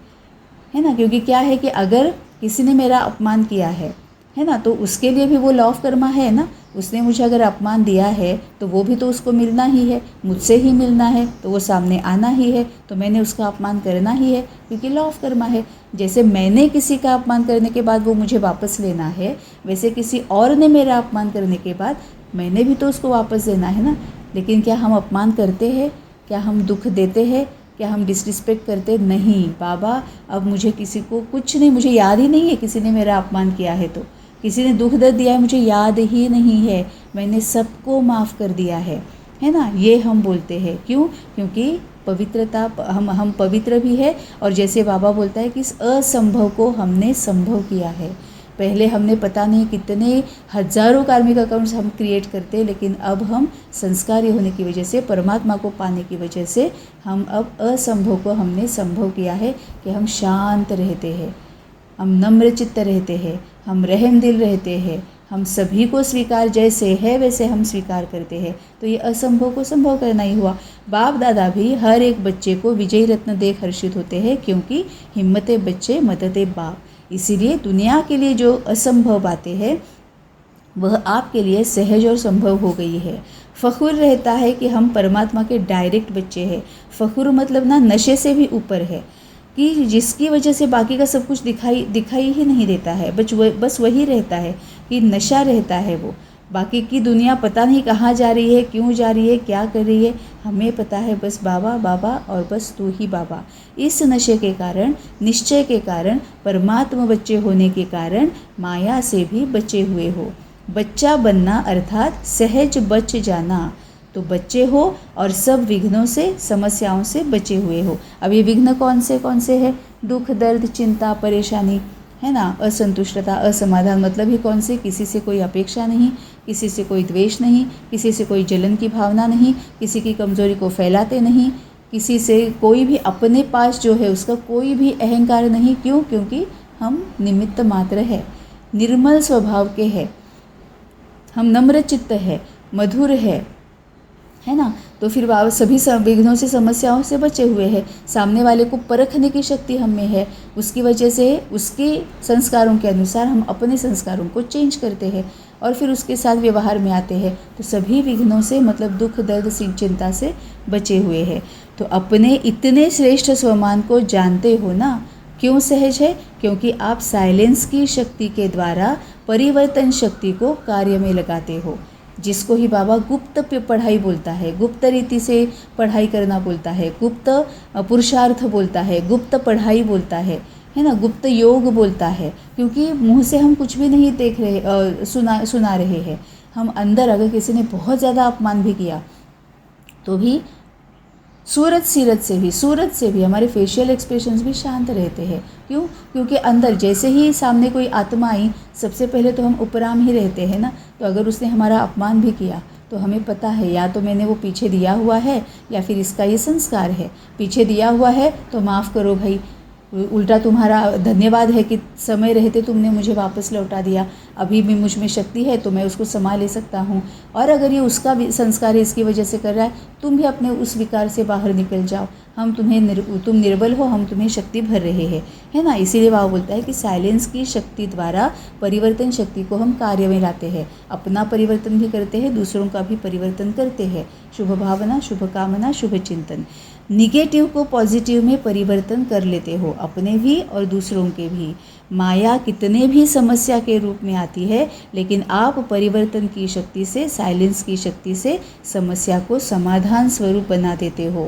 ना। क्योंकि क्या है कि अगर किसी ने मेरा अपमान किया है ना, तो उसके लिए भी वो लॉ ऑफ कर्मा है ना। उसने मुझे अगर अपमान दिया है तो वो भी तो उसको मिलना ही है, मुझसे ही मिलना है, तो वो सामने आना ही है, तो मैंने उसका अपमान करना ही है, क्योंकि लॉ ऑफ कर्मा है। जैसे मैंने किसी का अपमान करने के बाद वो मुझे वापस लेना है, वैसे किसी और ने मेरा अपमान करने के बाद मैंने भी तो उसको वापस देना है ना। लेकिन क्या हम अपमान करते हैं? क्या हम दुख देते हैं? क्या हम डिसरिस्पेक्ट करते? नहीं। बाबा, अब मुझे किसी को कुछ नहीं, मुझे याद ही नहीं है किसी ने मेरा अपमान किया है, तो किसी ने दुख दर्द दिया है, मुझे याद ही नहीं है, मैंने सबको माफ़ कर दिया है ना। ये हम बोलते हैं। क्यों? क्योंकि पवित्रता, हम पवित्र भी है। और जैसे बाबा बोलता है कि इस असंभव को हमने संभव किया है। पहले हमने पता नहीं कितने हजारों कार्मिक अकाउंट्स हम क्रिएट करते, लेकिन अब हम संस्कारी होने की वजह से, परमात्मा को पाने की वजह से, हम अब असंभव को हमने संभव किया है कि हम शांत रहते हैं, हम नम्र चित्त रहते हैं, हम रहम दिल रहते हैं, हम सभी को स्वीकार जैसे है वैसे हम स्वीकार करते हैं। तो ये असंभव को संभव करना ही हुआ। बाप दादा भी हर एक बच्चे को विजयी रत्न देख हर्षित होते हैं, क्योंकि हिम्मते बच्चे मददे बाप। इसीलिए दुनिया के लिए जो असंभव बातें हैं वह आपके लिए सहज और संभव हो गई है। फ़ख्र रहता है कि हम परमात्मा के डायरेक्ट बच्चे हैं। फ़ख्र मतलब ना नशे से भी ऊपर है, कि जिसकी वजह से बाकी का सब कुछ दिखाई ही नहीं देता है। बस वही रहता है कि नशा रहता है वो। बाकी की दुनिया पता नहीं कहाँ जा रही है, क्यों जा रही है, क्या कर रही है, हमें पता है बस बाबा बाबा और बस तू ही बाबा। इस नशे के कारण, निश्चय के कारण, परमात्मा बच्चे होने के कारण माया से भी बचे हुए हो। बच्चा बनना अर्थात सहज बच जाना। तो बच्चे हो और सब विघ्नों से, समस्याओं से बचे हुए हो। अब ये विघ्न कौन से है? दुख, दर्द, चिंता, परेशानी, है ना, असंतुष्टता, असमाधान। मतलब ही कौन से? किसी से कोई अपेक्षा नहीं, किसी से कोई द्वेष नहीं, किसी से कोई जलन की भावना नहीं, किसी की कमजोरी को फैलाते नहीं, किसी से कोई भी अपने पास जो है उसका कोई भी अहंकार नहीं। क्यों? क्योंकि हम निमित्त मात्र है, निर्मल स्वभाव के है, हम नम्र चित्त है, मधुर है ना। तो फिर सभी विघ्नों से, समस्याओं से बचे हुए हैं। सामने वाले को परखने की शक्ति हम में है, उसकी वजह से उसके संस्कारों के अनुसार हम अपने संस्कारों को चेंज करते हैं और फिर उसके साथ व्यवहार में आते हैं। तो सभी विघ्नों से, मतलब दुख, दर्द, चिंता से बचे हुए हैं। तो अपने इतने श्रेष्ठ स्वमान को जानते हो ना। क्यों सहज है? क्योंकि आप साइलेंस की शक्ति के द्वारा परिवर्तन शक्ति को कार्य में लगाते हो। जिसको ही बाबा गुप्त पढ़ाई बोलता है, गुप्त रीति से पढ़ाई करना बोलता है, गुप्त पुरुषार्थ बोलता है, गुप्त पढ़ाई बोलता है ना, गुप्त योग बोलता है। क्योंकि मुंह से हम कुछ भी नहीं देख रहे, सुना रहे हैं। हम अंदर अगर किसी ने बहुत ज़्यादा अपमान भी किया तो भी सूरत से भी हमारे फेशियल एक्सप्रेशंस भी शांत रहते हैं। क्यों? क्योंकि अंदर जैसे ही सामने कोई आत्मा आई, सबसे पहले तो हम उपराम ही रहते हैं ना। तो अगर उसने हमारा अपमान भी किया तो हमें पता है या तो मैंने वो पीछे दिया हुआ है या फिर इसका ये संस्कार है। पीछे दिया हुआ है तो माफ़ करो भाई, उल्टा तुम्हारा धन्यवाद है कि समय रहते तुमने मुझे वापस लौटा दिया। अभी भी मुझ में शक्ति है तो मैं उसको संभाल ले सकता हूँ। और अगर ये उसका भी संस्कार है, इसकी वजह से कर रहा है, तुम भी अपने उस विकार से बाहर निकल जाओ। हम तुम निर्बल हो, हम तुम्हें शक्ति भर रहे हैं, है ना। इसीलिए बाबा बोलता है कि साइलेंस की शक्ति द्वारा परिवर्तन शक्ति को हम कार्य में लाते हैं। अपना परिवर्तन भी करते हैं, दूसरों का भी परिवर्तन करते हैं। शुभ भावना, शुभ कामना, शुभ चिंतन। निगेटिव को पॉजिटिव में परिवर्तन कर लेते हो, अपने भी और दूसरों के भी। माया कितने भी समस्या के रूप में आती है, लेकिन आप परिवर्तन की शक्ति से, साइलेंस की शक्ति से समस्या को समाधान स्वरूप बना देते हो,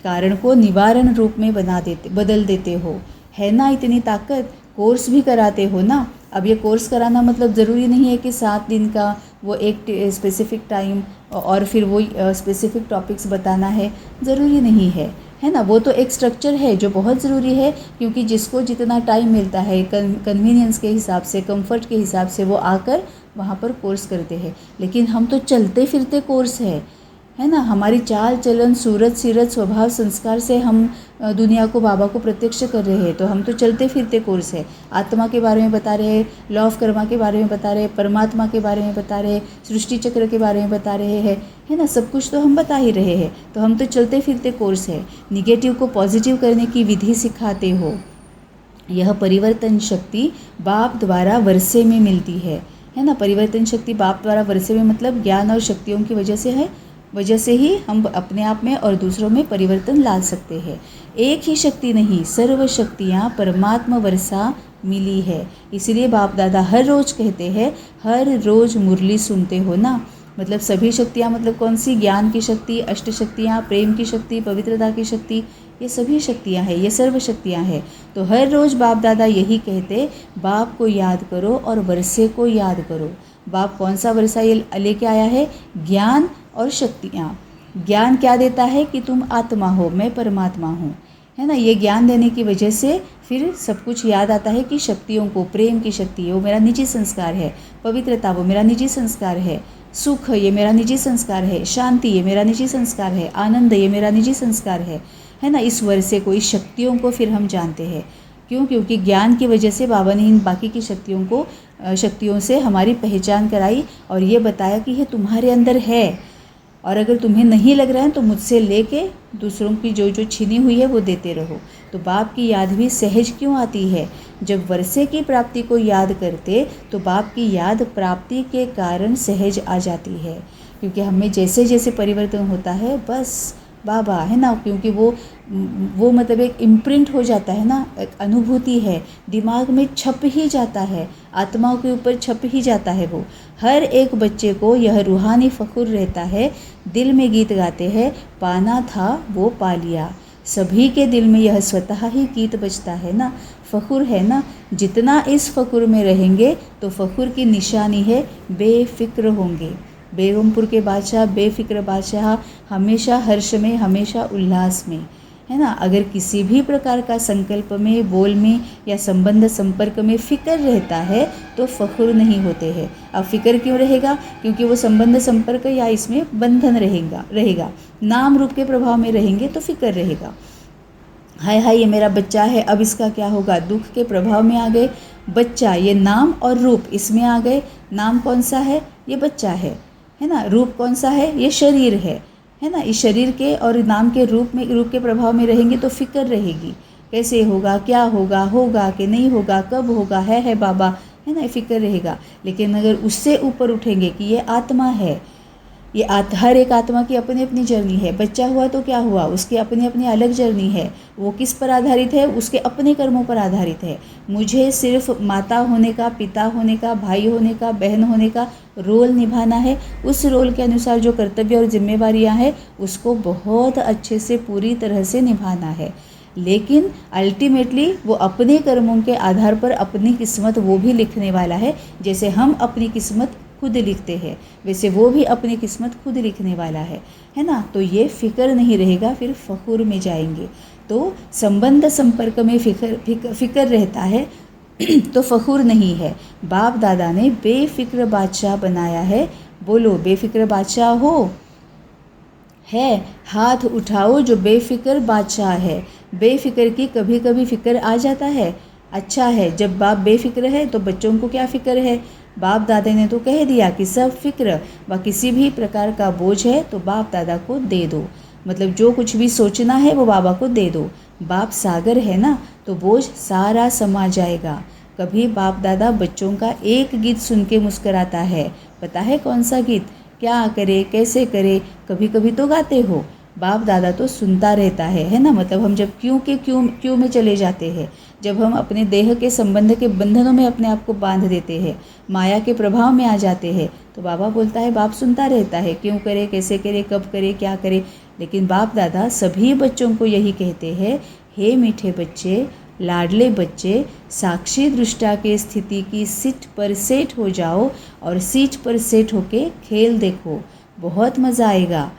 कारण को निवारण रूप में बदल देते हो, है ना। इतनी ताकत। कोर्स भी कराते हो ना। अब ये कोर्स कराना मतलब ज़रूरी नहीं है कि 7 दिन का वो एक स्पेसिफिक टाइम और फिर वो स्पेसिफिक टॉपिक्स बताना है, ज़रूरी नहीं है ना। वो तो एक स्ट्रक्चर है जो बहुत ज़रूरी है, क्योंकि जिसको जितना टाइम मिलता है कन्वीनियंस के हिसाब से, कंफर्ट के हिसाब से वो आकर वहाँ पर कोर्स करते हैं। लेकिन हम तो चलते फिरते कोर्स है ना। हमारी चाल चलन, सूरत सीरत, स्वभाव, संस्कार से हम दुनिया को, बाबा को प्रत्यक्ष कर रहे हैं। तो हम तो चलते फिरते कोर्स है। आत्मा के बारे में बता रहे हैं, लॉ ऑफ कर्मा के बारे में बता रहे हैं, परमात्मा के बारे में बता रहे हैं, सृष्टि चक्र के बारे में बता रहे हैं, है ना। सब कुछ तो हम बता ही रहे हैं। तो हम तो चलते फिरते कोर्स है। निगेटिव को पॉजिटिव करने की विधि सिखाते हो। यह परिवर्तन शक्ति बाप द्वारा वर्षे में मिलती है ना। परिवर्तन शक्ति बाप द्वारा वर्षे में मतलब ज्ञान और शक्तियों की वजह से ही हम अपने आप में और दूसरों में परिवर्तन ला सकते हैं। एक ही शक्ति नहीं, सर्व शक्तियाँ परमात्मा वर्षा मिली है। इसलिए बाप दादा हर रोज़ कहते हैं, हर रोज़ मुरली सुनते हो ना। मतलब सभी शक्तियाँ, मतलब कौन सी? ज्ञान की शक्ति, अष्ट शक्तियाँ, प्रेम की शक्ति, पवित्रता की शक्ति, ये सभी शक्तियाँ हैं, ये सर्व शक्तियाँ हैं। तो हर रोज़ बाप दादा यही कहते, बाप को याद करो और वर्षे को याद करो। बाप कौन सा वर्षा ये लेके आया है? ज्ञान और शक्तियाँ। ज्ञान क्या देता है कि तुम आत्मा हो, मैं परमात्मा हूँ, है ना। ये ज्ञान देने की वजह से फिर सब कुछ याद आता है कि शक्तियों को, प्रेम की शक्ति वो मेरा निजी संस्कार है, पवित्रता वो मेरा निजी संस्कार है, सुख ये मेरा निजी संस्कार है, शांति ये मेरा निजी संस्कार है, आनंद ये मेरा निजी संस्कार है ना। इस वर्षे को, इस शक्तियों को फिर हम जानते हैं। क्यों? क्योंकि ज्ञान की वजह से बाबा ने इन बाकी की शक्तियों से हमारी पहचान कराई और ये बताया कि ये तुम्हारे अंदर है, और अगर तुम्हें नहीं लग रहा है तो मुझसे लेके दूसरों की जो छीनी हुई है वो देते रहो। तो बाप की याद भी सहज क्यों आती है? जब वर्षे की प्राप्ति को याद करते तो बाप की याद प्राप्ति के कारण सहज आ जाती है। क्योंकि हमें जैसे जैसे परिवर्तन होता है, बस बाबा, है ना। क्योंकि वो मतलब एक इम्प्रिंट हो जाता है ना, एक अनुभूति है, दिमाग में छप ही जाता है, आत्माओं के ऊपर छप ही जाता है। वो हर एक बच्चे को यह रूहानी फ़ख्र रहता है। दिल में गीत गाते हैं, पाना था वो पा लिया। सभी के दिल में यह स्वतः ही गीत बजता है ना, फ़ख्र है ना। जितना इस फ़ख्र में रहेंगे तो फ़ख्र की निशानी है बेफ़िक्र होंगे। बेगमपुर के बादशाह, बेफिक्र बादशाह, हमेशा हर्ष में, हमेशा उल्लास में, है ना। अगर किसी भी प्रकार का संकल्प में, बोल में या संबंध संपर्क में फ़िक्र रहता है तो फ़ख्र नहीं होते हैं। अब फ़िक्र क्यों रहेगा? क्योंकि वो संबंध संपर्क या इसमें बंधन रहेगा। नाम रूप के प्रभाव में रहेंगे तो फ़िक्र रहेगा। हाय ये मेरा बच्चा है, अब इसका क्या होगा? दुख के प्रभाव में आ गए। बच्चा, ये नाम और रूप इसमें आ गए। नाम कौन सा है? ये बच्चा है ना। रूप कौन सा है? ये शरीर है ना। इस शरीर के और नाम के रूप के प्रभाव में रहेंगे तो फिक्र रहेगी, कैसे होगा, क्या होगा, होगा कि नहीं होगा, कब होगा, है बाबा, है ना, फिक्र रहेगा। लेकिन अगर उससे ऊपर उठेंगे कि ये आत्मा है, ये हर एक आत्मा की अपनी अपनी जर्नी है। बच्चा हुआ तो क्या हुआ, उसकी अपनी अपनी अलग जर्नी है। वो किस पर आधारित है, उसके अपने कर्मों पर आधारित है। मुझे सिर्फ माता होने का, पिता होने का, भाई होने का, बहन होने का रोल निभाना है। उस रोल के अनुसार जो कर्तव्य और जिम्मेवारियां हैं उसको बहुत अच्छे से पूरी तरह से निभाना है। लेकिन अल्टीमेटली वो अपने कर्मों के आधार पर अपनी किस्मत वो भी लिखने वाला है। जैसे हम अपनी किस्मत खुद लिखते हैं वैसे वो भी अपनी किस्मत खुद लिखने वाला है ना। तो ये फ़िक्र नहीं रहेगा, फिर फ़खूर में जाएंगे। तो संबंध संपर्क में फ़िक्र रहता है तो फ़खूर नहीं है। बाप दादा ने बेफ़िक्र बादशाह बनाया है। बोलो बेफ़िक्र बादशाह हो? है, हाथ उठाओ जो बेफ़िक्र बादशाह है। बेफ़िक्र की कभी कभी फ़िक्र आ जाता है। अच्छा है, जब बाप बेफ़िक्र है तो बच्चों को क्या फ़िक्र है? बाप दादा ने तो कह दिया कि सब फ़िक्र व किसी भी प्रकार का बोझ है तो बाप दादा को दे दो। मतलब जो कुछ भी सोचना है वो बाबा को दे दो। बाप सागर है ना, तो बोझ सारा समा जाएगा। कभी बाप दादा बच्चों का एक गीत सुन के मुस्कराता है। पता है कौन सा गीत? क्या करे कैसे करे, कभी कभी तो गाते हो। बाप दादा तो सुनता रहता है ना। मतलब हम जब क्यों में चले जाते हैं, जब हम अपने देह के संबंध के बंधनों में अपने आप को बांध देते हैं, माया के प्रभाव में आ जाते हैं, तो बाबा बोलता है बाप सुनता रहता है, क्यों करे कैसे करे कब करे क्या करे। लेकिन बाप दादा सभी बच्चों को यही कहते हैं, हे मीठे बच्चे, लाडले बच्चे, साक्षी दृष्टा के स्थिति की सीट पर सेट हो जाओ और सीट पर सेट होके खेल देखो, बहुत मज़ा आएगा।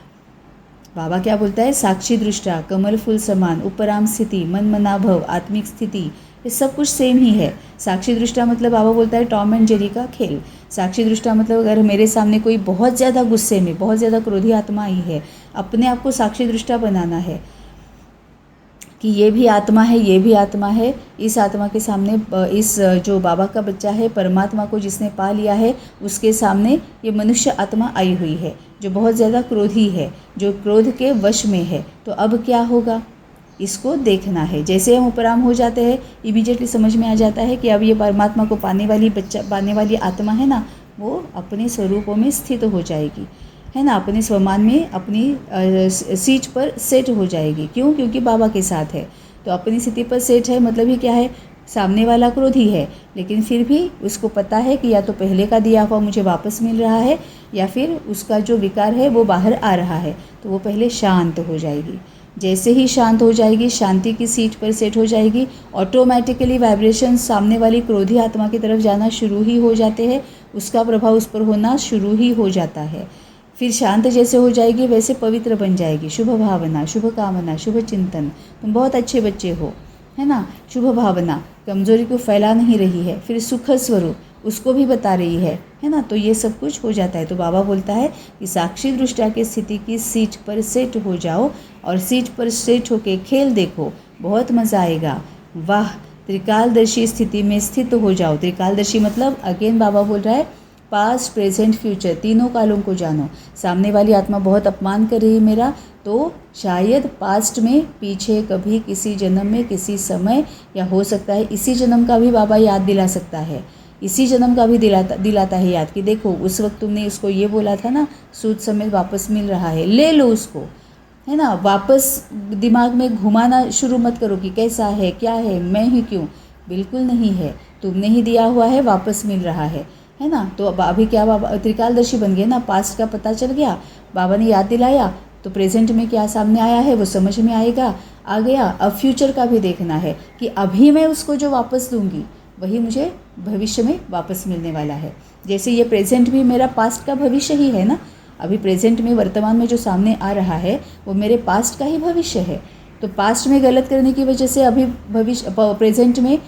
बाबा क्या बोलता है? साक्षी दृष्टा, कमल फूल समान, उपराम स्थिति, मन मनाभव, आत्मिक स्थिति, ये सब कुछ सेम ही है। साक्षी दृष्टा मतलब बाबा बोलता है टॉम एंड जेरी का खेल। साक्षी दृष्टा मतलब अगर मेरे सामने कोई बहुत ज़्यादा गुस्से में, बहुत ज़्यादा क्रोधी आत्मा आई है, अपने आप को साक्षी दृष्टा बनाना है कि ये भी आत्मा है, ये भी आत्मा है। इस आत्मा के सामने, इस जो बाबा का बच्चा है, परमात्मा को जिसने पा लिया है, उसके सामने ये मनुष्य आत्मा आई हुई है जो बहुत ज़्यादा क्रोधी है, जो क्रोध के वश में है। तो अब क्या होगा, इसको देखना है। जैसे हम उपराम हो जाते हैं, इमीडिएटली समझ में आ जाता है कि अब ये परमात्मा को पाने वाली आत्मा है ना, वो अपने स्वरूपों में स्थित हो जाएगी, है ना, अपने स्वमान में अपनी सीट पर सेट हो जाएगी। क्यों? क्योंकि बाबा के साथ है। तो अपनी स्थिति पर सेट है मतलब ही क्या है, सामने वाला क्रोधी है, लेकिन फिर भी उसको पता है कि या तो पहले का दिया हुआ मुझे वापस मिल रहा है या फिर उसका जो विकार है वो बाहर आ रहा है। तो वो पहले शांत हो जाएगी। जैसे ही शांत हो जाएगी, शांति की सीट पर सेट हो जाएगी, ऑटोमेटिकली वाइब्रेशन सामने वाली क्रोधी आत्मा की तरफ जाना शुरू ही हो जाते हैं, उसका प्रभाव उस पर होना शुरू ही हो जाता है। फिर शांत जैसे हो जाएगी वैसे पवित्र बन जाएगी। शुभ भावना, शुभ कामना, शुभ चिंतन, तुम बहुत अच्छे बच्चे हो, है ना। शुभ भावना कमजोरी को फैला नहीं रही है, फिर सुख स्वरूप उसको भी बता रही है ना। तो ये सब कुछ हो जाता है। तो बाबा बोलता है कि साक्षी दृष्टा की स्थिति की सीट पर सेट हो जाओ और सीट पर सेट होके खेल देखो, बहुत मज़ा आएगा। वाह, त्रिकालदर्शी स्थिति में स्थित हो जाओ। त्रिकालदर्शी मतलब अगेन बाबा बोल रहा है पास्ट प्रेजेंट फ्यूचर, तीनों कालों को जानो। सामने वाली आत्मा बहुत अपमान कर रही है मेरा, तो शायद पास्ट में, पीछे कभी किसी जन्म में, किसी समय, या हो सकता है इसी जन्म का भी बाबा याद दिला सकता है, इसी जन्म का भी दिलाता है याद कि देखो उस वक्त तुमने इसको ये बोला था ना, सूद समेत वापस मिल रहा है, ले लो उसको, है ना। वापस दिमाग में घुमाना शुरू मत करो कि कैसा है, क्या है, मैं ही क्यों। बिल्कुल नहीं है, तुमने ही दिया हुआ है, वापस मिल रहा है ना। तो अब अभी क्या बाबा त्रिकालदर्शी बन गए ना, पास्ट का पता चल गया, बाबा ने याद दिलाया, तो प्रेजेंट में क्या सामने आया है वो समझ में आएगा, आ गया। अब फ्यूचर का भी देखना है कि अभी मैं उसको जो वापस दूंगी वही मुझे भविष्य में वापस मिलने वाला है। जैसे ये प्रेजेंट भी मेरा पास्ट का भविष्य ही है ना। अभी प्रेजेंट में, वर्तमान में जो सामने आ रहा है वो मेरे पास्ट का ही भविष्य है। तो पास्ट में गलत करने की वजह से अभी प्रेजेंट में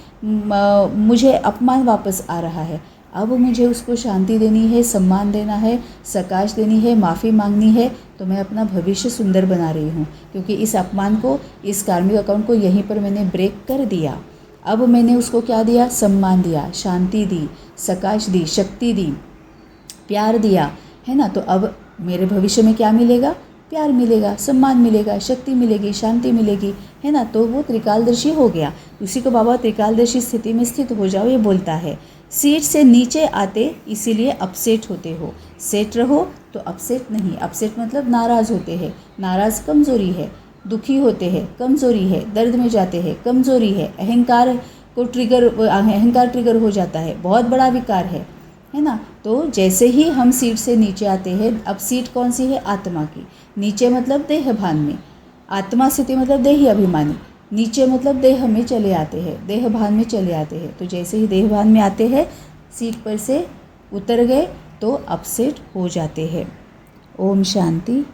मुझे अपमान वापस आ रहा है। अब मुझे उसको शांति देनी है, सम्मान देना है, सकाश देनी है, माफ़ी मांगनी है। तो मैं अपना भविष्य सुंदर बना रही हूँ, क्योंकि इस अपमान को, इस कार्मिक अकाउंट को यहीं पर मैंने ब्रेक कर दिया। अब मैंने उसको क्या दिया? सम्मान दिया, शांति दी, सकाश दी, शक्ति दी, प्यार दिया, है ना। तो अब मेरे भविष्य में क्या मिलेगा? प्यार मिलेगा, सम्मान मिलेगा, शक्ति मिलेगी, शांति मिलेगी, है ना। तो वो त्रिकालदर्शी हो गया। उसी को बाबा त्रिकालदर्शी स्थिति में स्थित हो जाओ ये बोलता है। सीट से नीचे आते इसीलिए अपसेट होते हो। सेट रहो तो अपसेट नहीं। अपसेट मतलब नाराज़ होते हैं। नाराज़ कमज़ोरी है, दुखी होते हैं कमज़ोरी है, दर्द में जाते हैं कमज़ोरी है, अहंकार ट्रिगर हो जाता है, बहुत बड़ा विकार है ना। तो जैसे ही हम सीट से नीचे आते हैं, अब सीट कौन सी है? आत्मा की। नीचे मतलब देह भान में, आत्मा स्थिति मतलब देही अभिमानी, नीचे मतलब देह में चले आते हैं, देह भान में चले आते हैं। तो जैसे ही देह भान में आते हैं, सीट पर से उतर गए तो अपसेट हो जाते हैं। ओम शांति।